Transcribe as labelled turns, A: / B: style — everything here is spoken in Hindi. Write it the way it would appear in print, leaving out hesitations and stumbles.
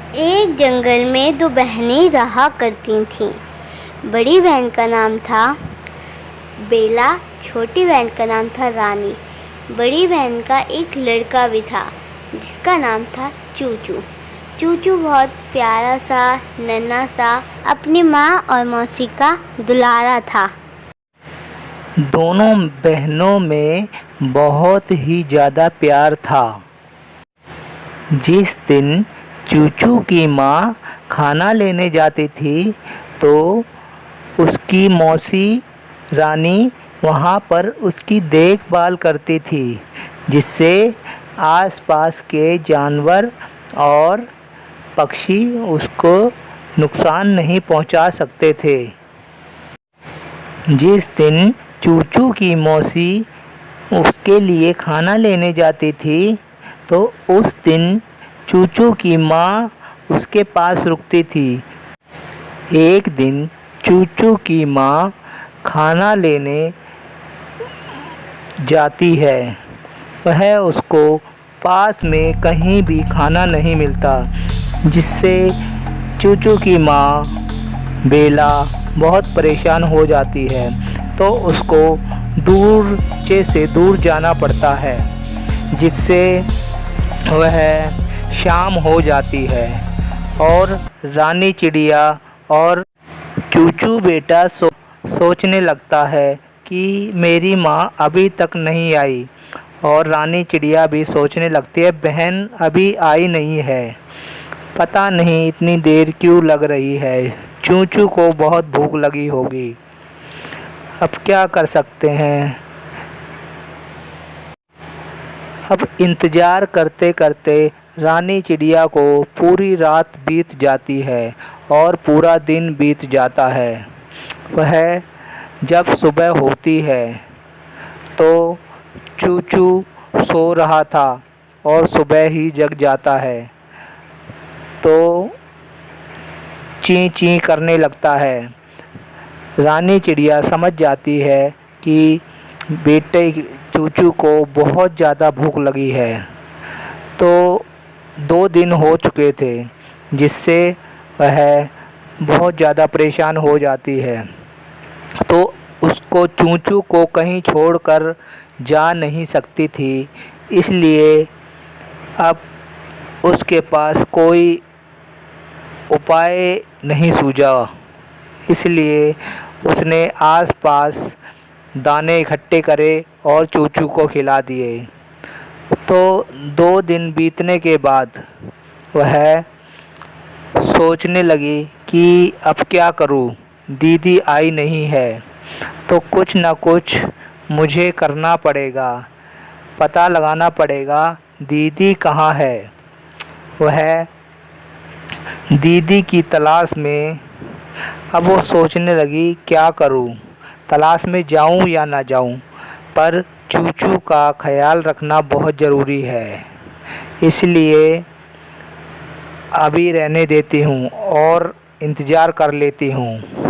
A: एक जंगल में दो बहनें रहा करती थीं। बड़ी बहन का नाम था बेला, छोटी बहन का नाम था रानी। बड़ी बहन का एक लड़का भी था जिसका नाम था चूचू। चूचू बहुत प्यारा सा, नन्हा सा, अपनी माँ और मौसी का दुलारा था।
B: दोनों बहनों में बहुत ही ज़्यादा प्यार था। जिस दिन चूचू की माँ खाना लेने जाती थी तो उसकी मौसी रानी वहाँ पर उसकी देखभाल करती थी, जिससे आसपास के जानवर और पक्षी उसको नुकसान नहीं पहुँचा सकते थे। जिस दिन चूचू की मौसी उसके लिए खाना लेने जाती थी तो उस दिन चूचू की माँ उसके पास रुकती थी। एक दिन चूचू की माँ खाना लेने जाती है। वह उसको पास में कहीं भी खाना नहीं मिलता, जिससे चूचू की माँ बेला बहुत परेशान हो जाती है। तो उसको दूर से दूर जाना पड़ता है, जिससे वह शाम हो जाती है और रानी चिड़िया और चूचू बेटा सोचने लगता है कि मेरी माँ अभी तक नहीं आई, और रानी चिड़िया भी सोचने लगती है बहन अभी आई नहीं है, पता नहीं इतनी देर क्यों लग रही है। चूचू को बहुत भूख लगी होगी, अब क्या कर सकते हैं। अब इंतज़ार करते करते रानी चिड़िया को पूरी रात बीत जाती है और पूरा दिन बीत जाता है। वह जब सुबह होती है तो चूचू सो रहा था और सुबह ही जग जाता है, तो ची ची करने लगता है। रानी चिड़िया समझ जाती है कि बेटे चूचू को बहुत ज़्यादा भूख लगी है। तो 2 दिन हो चुके थे, जिससे वह बहुत ज़्यादा परेशान हो जाती है। तो उसको चूचू को कहीं छोड़कर जा नहीं सकती थी, इसलिए अब उसके पास कोई उपाय नहीं सूझा। इसलिए उसने आसपास दाने इकट्ठे करे और चूचू को खिला दिए। तो 2 दिन बीतने के बाद वह सोचने लगी कि अब क्या करूं, दीदी आई नहीं है, तो कुछ न कुछ मुझे करना पड़ेगा, पता लगाना पड़ेगा दीदी कहाँ है। वह दीदी की तलाश में अब वो सोचने लगी क्या करूं, तलाश में जाऊं या ना जाऊं, पर चूचू का ख्याल रखना बहुत ज़रूरी है, इसलिए अभी रहने देती हूं और इंतज़ार कर लेती हूं।